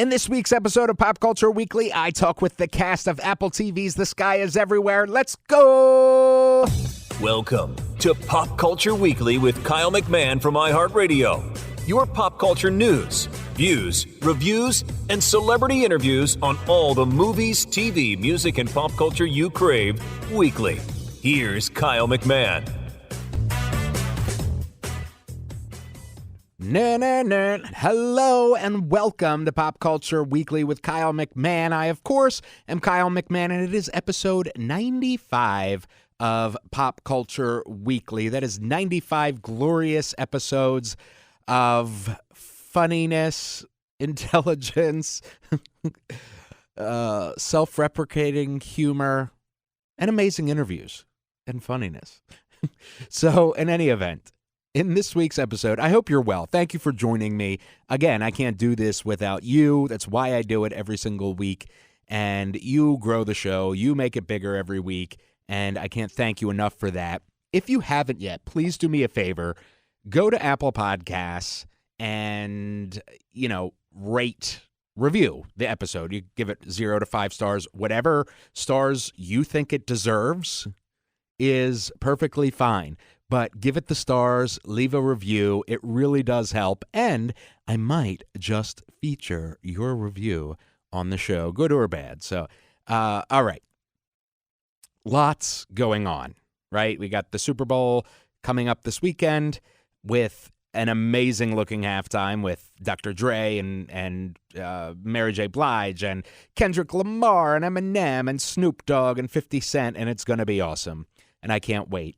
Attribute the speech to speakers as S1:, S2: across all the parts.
S1: In this week's episode of Pop Culture Weekly, I talk with the cast of Apple TV's The Sky is Everywhere. Let's go!
S2: Welcome to Pop Culture Weekly with Kyle McMahon from iHeartRadio. Your pop culture news, views, reviews, and celebrity interviews on all the movies, TV, music, and pop culture you crave weekly. Here's Kyle McMahon.
S1: Hello and welcome to Pop Culture Weekly with Kyle McMahon. I, of course, am Kyle McMahon, and it is episode 95 of Pop Culture Weekly. That is 95 glorious episodes of funniness, intelligence, self-replicating humor, and amazing interviews and funniness. So, in any event, in this week's episode, I hope you're well. Thank you for joining me. Again, I can't do this without you. That's why I do it every single week. And you grow the show. You make it bigger every week. And I can't thank you enough for that. If you haven't yet, please do me a favor. Go to Apple Podcasts and, rate, review the episode. You give it 0 to 5 stars. Whatever stars you think it deserves is perfectly fine. But give it the stars, leave a review. It really does help. And I might just feature your review on the show, good or bad. So, all right. Lots going on, right? We got the Super Bowl coming up this weekend with an amazing looking halftime with Dr. Dre and Mary J. Blige and Kendrick Lamar and Eminem and Snoop Dogg and 50 Cent. And it's going to be awesome. And I can't wait.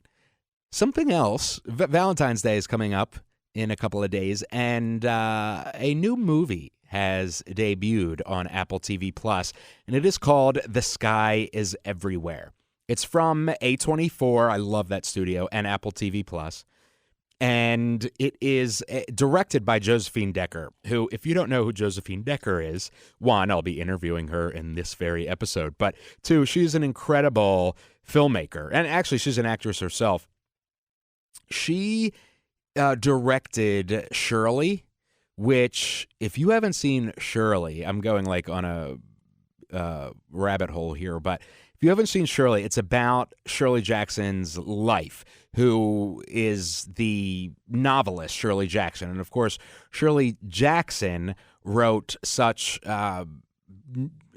S1: Something else, Valentine's Day is coming up in a couple of days, and a new movie has debuted on Apple TV Plus, and it is called The Sky is Everywhere. It's from A24, I love that studio, and Apple TV Plus, and it is directed by Josephine Decker, who, if you don't know who Josephine Decker is, one, I'll be interviewing her in this very episode, but two, she's an incredible filmmaker, and actually she's an actress herself. She directed Shirley, which, if you haven't seen Shirley, I'm going like on a rabbit hole here, but if you haven't seen Shirley, it's about Shirley Jackson's life, who is the novelist Shirley Jackson. And of course, Shirley Jackson wrote such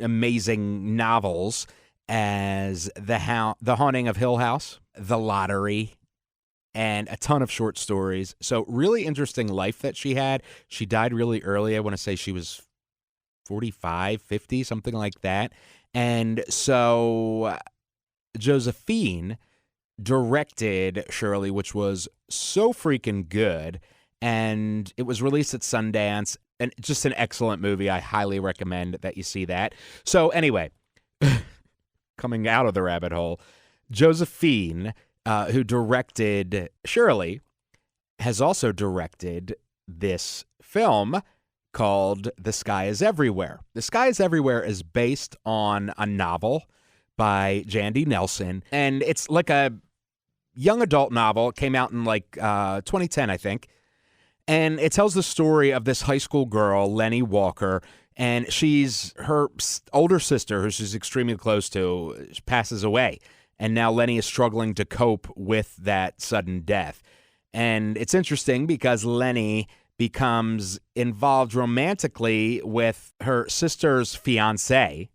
S1: amazing novels as The Haunting of Hill House, The Lottery, and a ton of short stories. So really interesting life that she had. She died really early. I want to say she was 45, 50, something like that. And so Josephine directed Shirley, which was so freaking good. And it was released at Sundance. And just an excellent movie. I highly recommend that you see that. So anyway, coming out of the rabbit hole, Josephine, who directed Shirley, has also directed this film called The Sky is Everywhere. The Sky is Everywhere is based on a novel by Jandy Nelson, and it's like a young adult novel. It came out in 2010, I think, and it tells the story of this high school girl, Lenny Walker, and her older sister, who she's extremely close to, passes away. And now Lenny is struggling to cope with that sudden death. And it's interesting because Lenny becomes involved romantically with her sister's fiancé,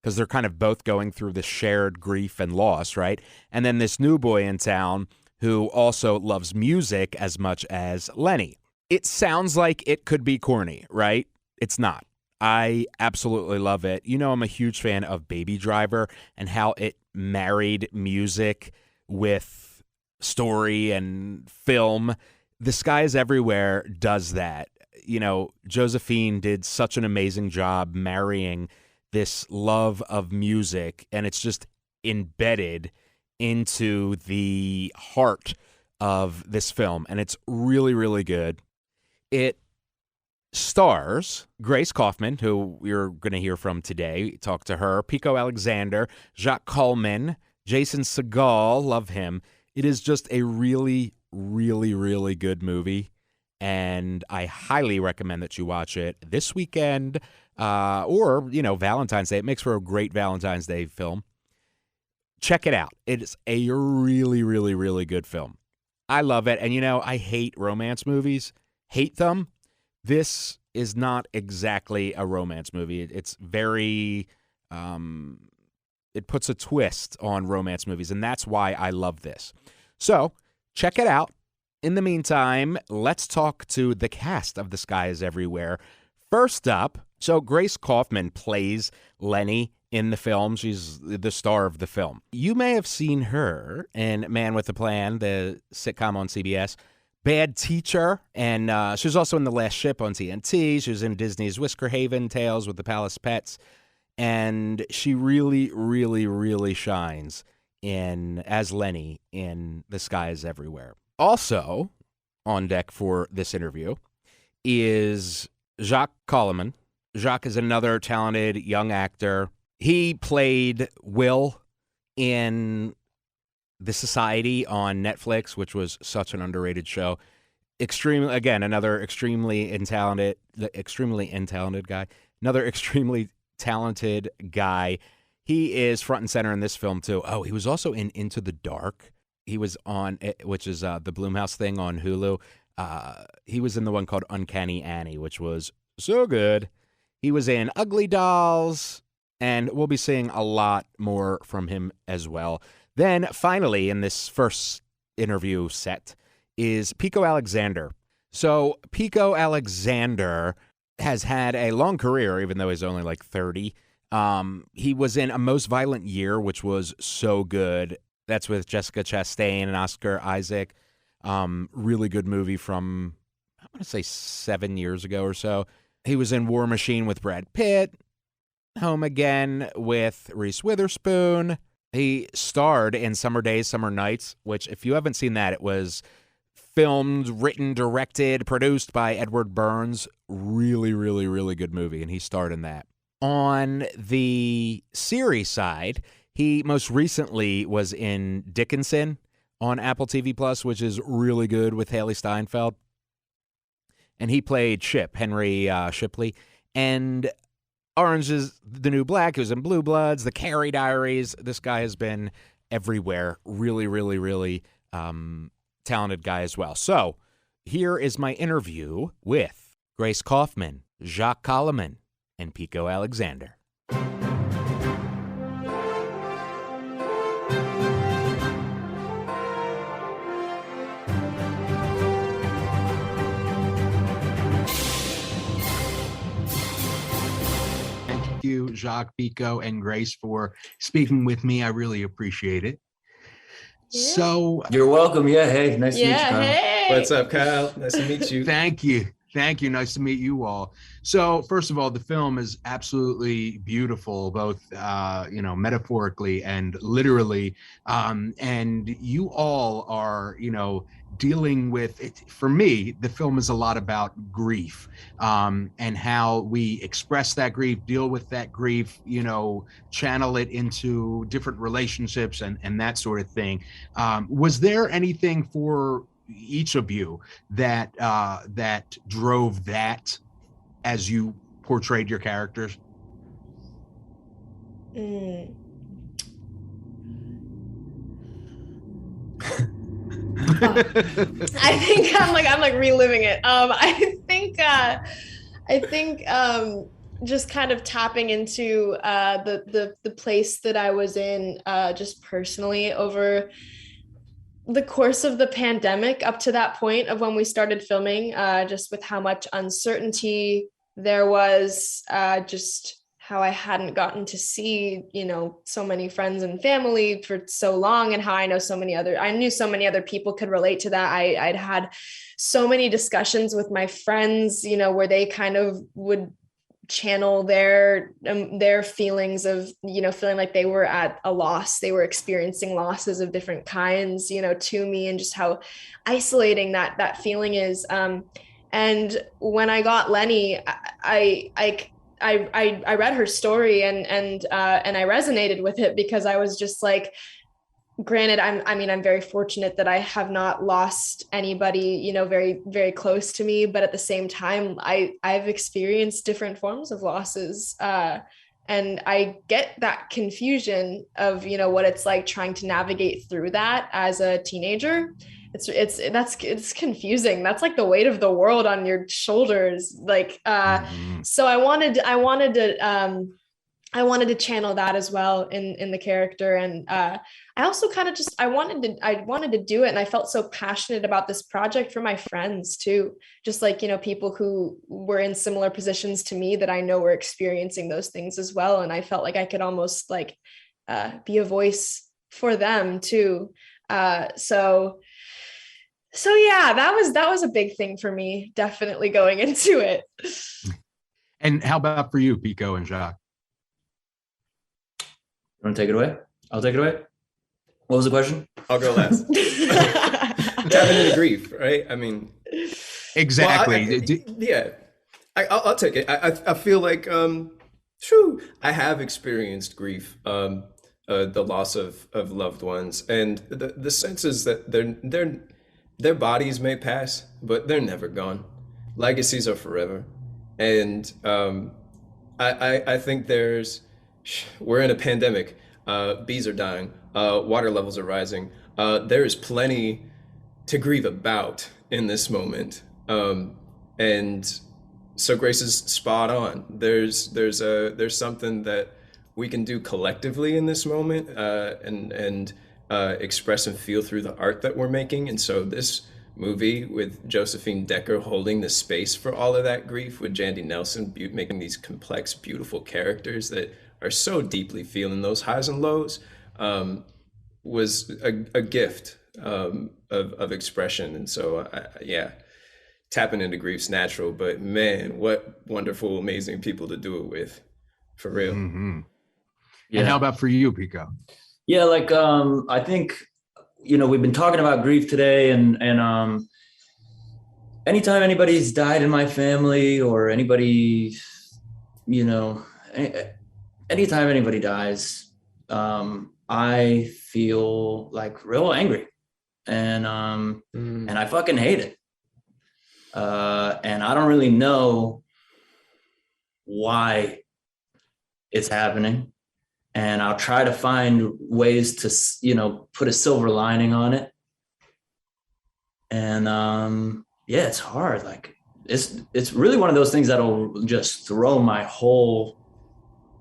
S1: because they're kind of both going through this shared grief and loss, right? And then this new boy in town who also loves music as much as Lenny. It sounds like it could be corny, right? It's not. I absolutely love it. I'm a huge fan of Baby Driver and how it married music with story and film. The Sky is Everywhere does that. Josephine did such an amazing job marrying this love of music, and it's just embedded into the heart of this film, and it's really, really good. It stars Grace Kaufman, who we're going to hear from today. Talk to her. Pico Alexander, Jacques Colimon, Jason Segel, love him. It is just a really, really, really good movie, and I highly recommend that you watch it this weekend. or, Valentine's Day. It makes for a great Valentine's Day film. Check it out. It's a really, really, really good film. I love it. And, I hate romance movies. Hate them. This is not exactly a romance movie. It's very, it puts a twist on romance movies, and that's why I love this. So check it out. In the meantime, let's talk to the cast of The Sky is Everywhere. First up, so Grace Kaufman plays Lenny in the film. She's the star of the film. You may have seen her in Man with a Plan, the sitcom on CBS, Bad Teacher, and she was also in The Last Ship on TNT. She was in Disney's Whisker Haven, Tales with the Palace Pets, and she really, really, really shines as Lenny in The Sky is Everywhere. Also on deck for this interview is Jacques Colimon. Jacques is another talented young actor. He played Will in The Society on Netflix, which was such an underrated show. Another extremely talented guy. Another extremely talented guy. He is front and center in this film too. Oh, he was also in Into the Dark. He was on, which is the Blumhouse thing on Hulu. He was in the one called Uncanny Annie, which was so good. He was in Ugly Dolls, and we'll be seeing a lot more from him as well. Then finally, in this first interview set, is Pico Alexander. So Pico Alexander has had a long career, even though he's only like 30. He was in A Most Violent Year, which was so good. That's with Jessica Chastain and Oscar Isaac. Really good movie from, I want to say 7 years ago or so. He was in War Machine with Brad Pitt. Home Again with Reese Witherspoon. He starred in Summer Days, Summer Nights, which if you haven't seen that, it was filmed, written, directed, produced by Edward Burns. Really, really, really good movie, and he starred in that. On the series side, he most recently was in Dickinson on Apple TV Plus, which is really good with Haley Steinfeld. And he played Henry Shipley. And Orange is the New Black. He was in Blue Bloods, The Carrie Diaries. This guy has been everywhere. Really, really, really talented guy as well. So here is my interview with Grace Kaufman, Jacques Colimon, and Pico Alexander.
S3: Thank you, Jacques, Pico, and Grace, for speaking with me. I really appreciate it.
S4: Yeah.
S3: So
S5: you're welcome. Yeah. Hey, nice to meet you, Kyle.
S4: Hey.
S6: What's up, Kyle? Nice to meet you.
S3: Thank you. Nice to meet you all. So first of all, the film is absolutely beautiful, both, metaphorically and literally. And you all are, dealing with it. For me, the film is a lot about grief, and how we express that grief, deal with that grief, channel it into different relationships and that sort of thing. Was there anything for each of you that drove that as you portrayed your characters?
S4: I think I'm reliving it. I think just kind of tapping into the place that I was in just personally over the course of the pandemic up to that point of when we started filming, just with how much uncertainty there was, just how I hadn't gotten to see, so many friends and family for so long, and how I knew so many other people could relate to that. I'd had so many discussions with my friends, where they kind of would channel their feelings of, feeling like they were at a loss. They were experiencing losses of different kinds, to me, and just how isolating that feeling is. And when I got Lenny, I read her story and I resonated with it, because I was just like, granted, I'm very fortunate that I have not lost anybody, very, very close to me. But at the same time, I've experienced different forms of losses. And I get that confusion of, what it's like trying to navigate through that as a teenager. It's confusing. That's like the weight of the world on your shoulders. Like, so I wanted to channel that as well in the character. And I also kind of I wanted to do it. And I felt so passionate about this project for my friends too. Just like, people who were in similar positions to me that I know were experiencing those things as well. And I felt like I could almost like be a voice for them too. So yeah, that was a big thing for me, definitely going into it.
S3: And how about for you, Pico and Jacques?
S5: You want to take it away? I'll take it away. What was the question?
S6: I'll go last. Tapping into grief, right? I mean,
S3: exactly.
S6: I'll take it. I feel like, I have experienced grief, the loss of loved ones, and the sense is that their bodies may pass, but they're never gone. Legacies are forever, and I think we're in a pandemic. Bees are dying. Water levels are rising. There is plenty to grieve about in this moment. And so Grace is spot on. There's something that we can do collectively in this moment, and express and feel through the art that we're making. And so this movie with Josephine Decker holding the space for all of that grief, with Jandy Nelson making these complex, beautiful characters that are so deeply feeling those highs and lows, was a gift of expression. And so, tapping into grief's natural, but man, what wonderful, amazing people to do it with, for real.
S3: Mm-hmm. Yeah. And how about for you, Pico?
S5: Yeah, like I think, we've been talking about grief today, and anytime anybody's died in my family, or anybody, anytime anybody dies, I feel like real angry, and I fucking hate it. And I don't really know why it's happening. And I'll try to find ways to, put a silver lining on it. And it's hard. Like it's really one of those things that'll just throw my whole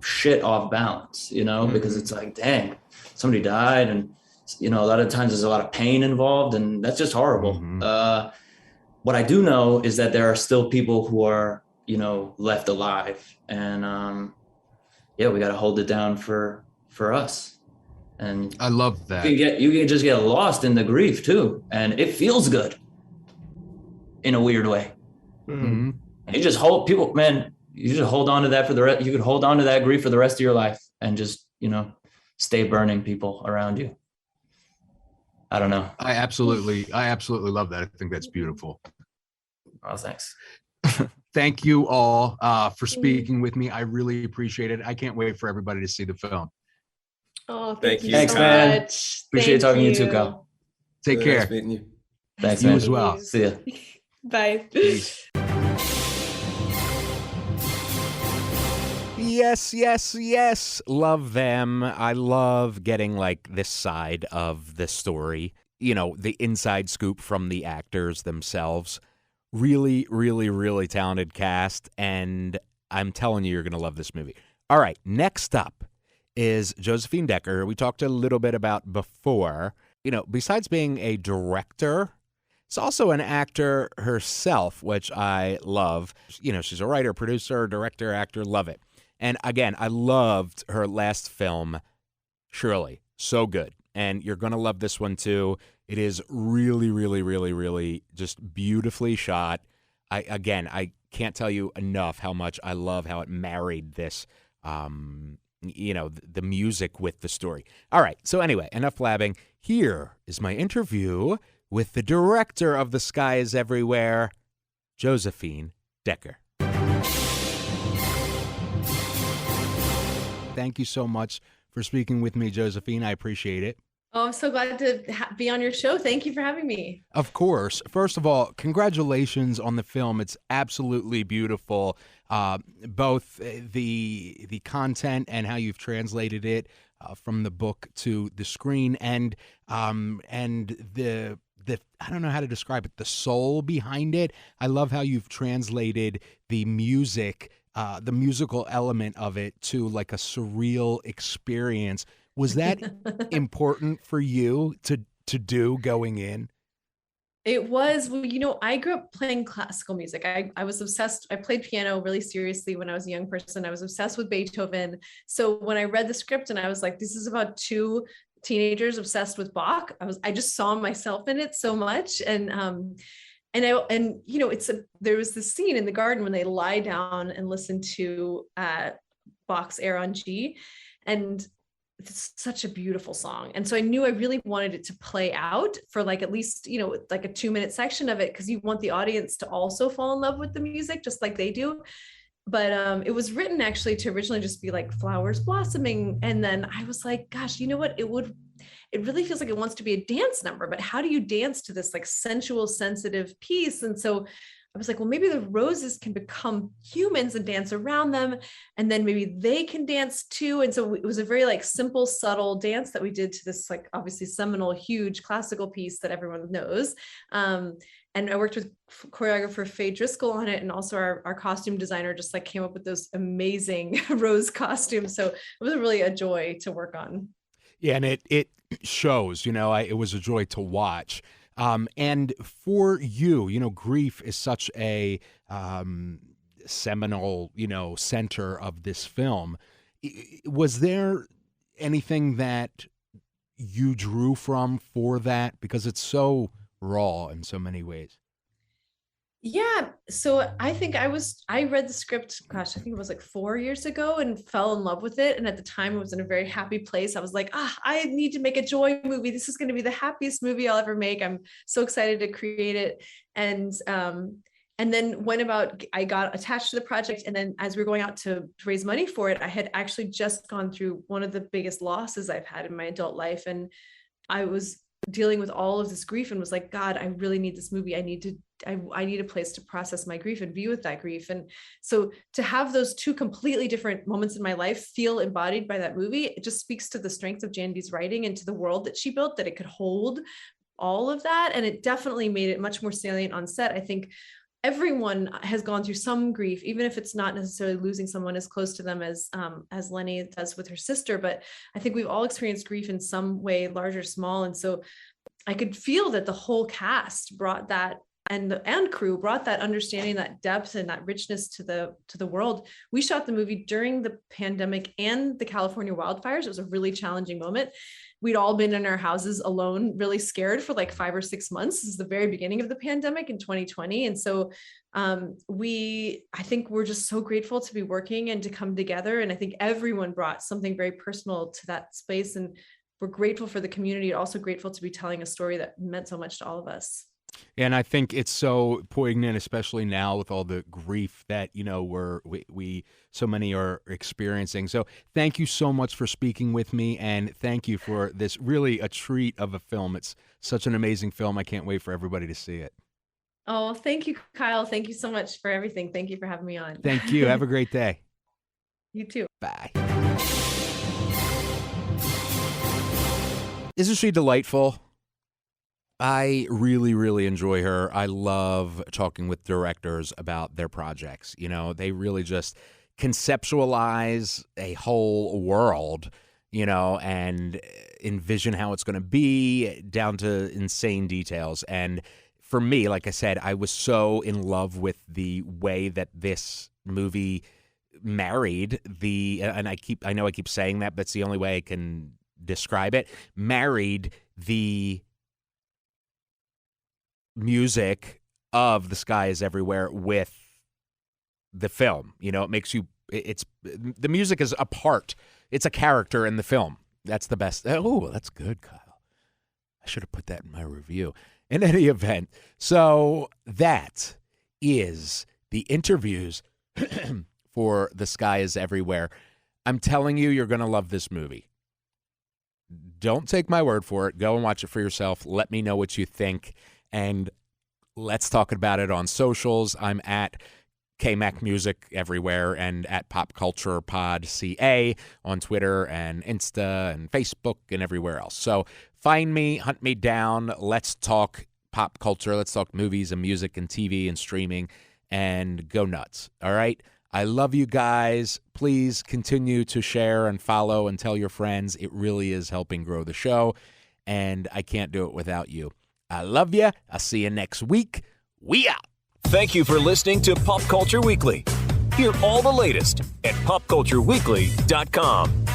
S5: shit off balance, because it's like, dang, somebody died, and a lot of times there's a lot of pain involved, and that's just horrible. Mm-hmm. What I do know is that there are still people who are, left alive, and we got to hold it down for us. And
S3: I love that.
S5: You can just get lost in the grief too, and it feels good in a weird way. Mm-hmm. You just hold people, man. You just hold on to that you could hold on to that grief for the rest of your life, and just stay burning people around you. I don't know.
S3: I absolutely love that. I think that's beautiful.
S5: Oh, thanks.
S3: Thank you all for speaking with me. I really appreciate it. I can't wait for everybody to see the film.
S4: Oh, thank you
S5: Thanks,
S4: so
S5: man.
S4: much.
S5: Appreciate talking to you too, Kyle.
S3: Take care.
S6: Nice meeting you.
S5: Thanks,
S3: you
S5: man.
S3: as well.
S5: See ya.
S4: Bye.
S3: Peace.
S1: Yes. Love them. I love getting like this side of the story, the inside scoop from the actors themselves. Really, really, really talented cast. And I'm telling you, you're going to love this movie. All right. Next up is Josephine Decker. We talked a little bit about before. Besides being a director, she's also an actor herself, which I love. She's a writer, producer, director, actor. Love it. And again, I loved her last film, Shirley. So good. And you're going to love this one too. It is really, really, really, really just beautifully shot. I can't tell you enough how much I love how it married this, the music with the story. All right. So anyway, enough blabbing. Here is my interview with the director of The Sky is Everywhere, Josephine Decker. Thank you so much for speaking with me, Josephine. I appreciate it.
S4: Oh, I'm so glad to be on your show. Thank you for having me.
S1: Of course. First of all, congratulations on the film. It's absolutely beautiful. Both the content and how you've translated it from the book to the screen, and the I don't know how to describe it, the soul behind it. I love how you've translated the music, the musical element of it to like a surreal experience. Was that important for you to do going in?
S4: It was, well, I grew up playing classical music. I was obsessed. I played piano really seriously when I was a young person. I was obsessed with Beethoven. So when I read the script and I was like, this is about two teenagers obsessed with Bach, I just saw myself in it so much. And there was this scene in the garden when they lie down and listen to Bach's Air on G, and it's such a beautiful song. And so I knew I really wanted it to play out for like at least, like a 2-minute section of it, because you want the audience to also fall in love with the music just like they do. But it was written actually to originally just be like flowers blossoming. And then I was like, gosh, you know what? It really feels like it wants to be a dance number, but how do you dance to this like sensual, sensitive piece? And so I was like, well, maybe the roses can become humans and dance around them, and then maybe they can dance too. And so it was a very like simple, subtle dance that we did to this like obviously seminal, huge classical piece that everyone knows. And I worked with choreographer Faye Driscoll on it, and also our costume designer just like came up with those amazing rose costumes. So it was really a joy to work on.
S1: Yeah, and it shows. It was a joy to watch. And for you, grief is such a seminal, center of this film. Was there anything that you drew from for that? Because it's so raw in so many ways.
S4: Yeah. So I think I read the script, gosh, I think it was like 4 years ago, and fell in love with it. And at the time I was in a very happy place. I was like, I need to make a joy movie. This is going to be the happiest movie I'll ever make. I'm so excited to create it. And then I got attached to the project. And then as we were going out to raise money for it, I had actually just gone through one of the biggest losses I've had in my adult life. And I was dealing with all of this grief and was like, God, I really need this movie. I need a place to process my grief and be with that grief. And so to have those two completely different moments in my life feel embodied by that movie, it just speaks to the strength of Jan B's writing and to the world that she built, that it could hold all of that. And it definitely made it much more salient on set. I think everyone has gone through some grief, even if it's not necessarily losing someone as close to them as Lenny does with her sister. But I think we've all experienced grief in some way, large or small. And so I could feel that the whole cast brought that, and crew brought that understanding, that depth and that richness to the world. We shot the movie during the pandemic and the California wildfires. It was a really challenging moment. We'd all been in our houses alone, really scared for like 5 or 6 months. This is the very beginning of the pandemic in 2020. And so I think we're just so grateful to be working and to come together. And I think everyone brought something very personal to that space. And we're grateful for the community, also grateful to be telling a story that meant so much to all of us.
S1: And I think it's so poignant, especially now with all the grief that, we so many are experiencing. So thank you so much for speaking with me, and thank you for this really a treat of a film. It's such an amazing film. I can't wait for everybody to see it.
S4: Oh, thank you, Kyle. Thank you so much for everything. Thank you for having me on.
S1: Thank you. Have a great day.
S4: You too.
S1: Bye. Isn't she delightful? I really, really enjoy her. I love talking with directors about their projects. They really just conceptualize a whole world, and envision how it's going to be down to insane details. And for me, like I said, I was so in love with the way that this movie married and I know I keep saying that, but it's the only way I can describe it, married the music of The Sky Is Everywhere with the film. It makes you, the music is a part. It's a character in the film. That's the best. Oh, that's good, Kyle. I should have put that in my review. In any event, so that is the interviews for The Sky Is Everywhere. I'm telling you, you're going to love this movie. Don't take my word for it. Go and watch it for yourself. Let me know what you think, and let's talk about it on socials. I'm at KMac Music everywhere and at Pop Culture Pod CA on Twitter and Insta and Facebook and everywhere else. So find me, hunt me down. Let's talk pop culture. Let's talk movies and music and TV and streaming and go nuts. All right? I love you guys. Please continue to share and follow and tell your friends. It really is helping grow the show, and I can't do it without you. I love you. I'll see you next week. We out.
S2: Thank you for listening to Pop Culture Weekly. Hear all the latest at popcultureweekly.com.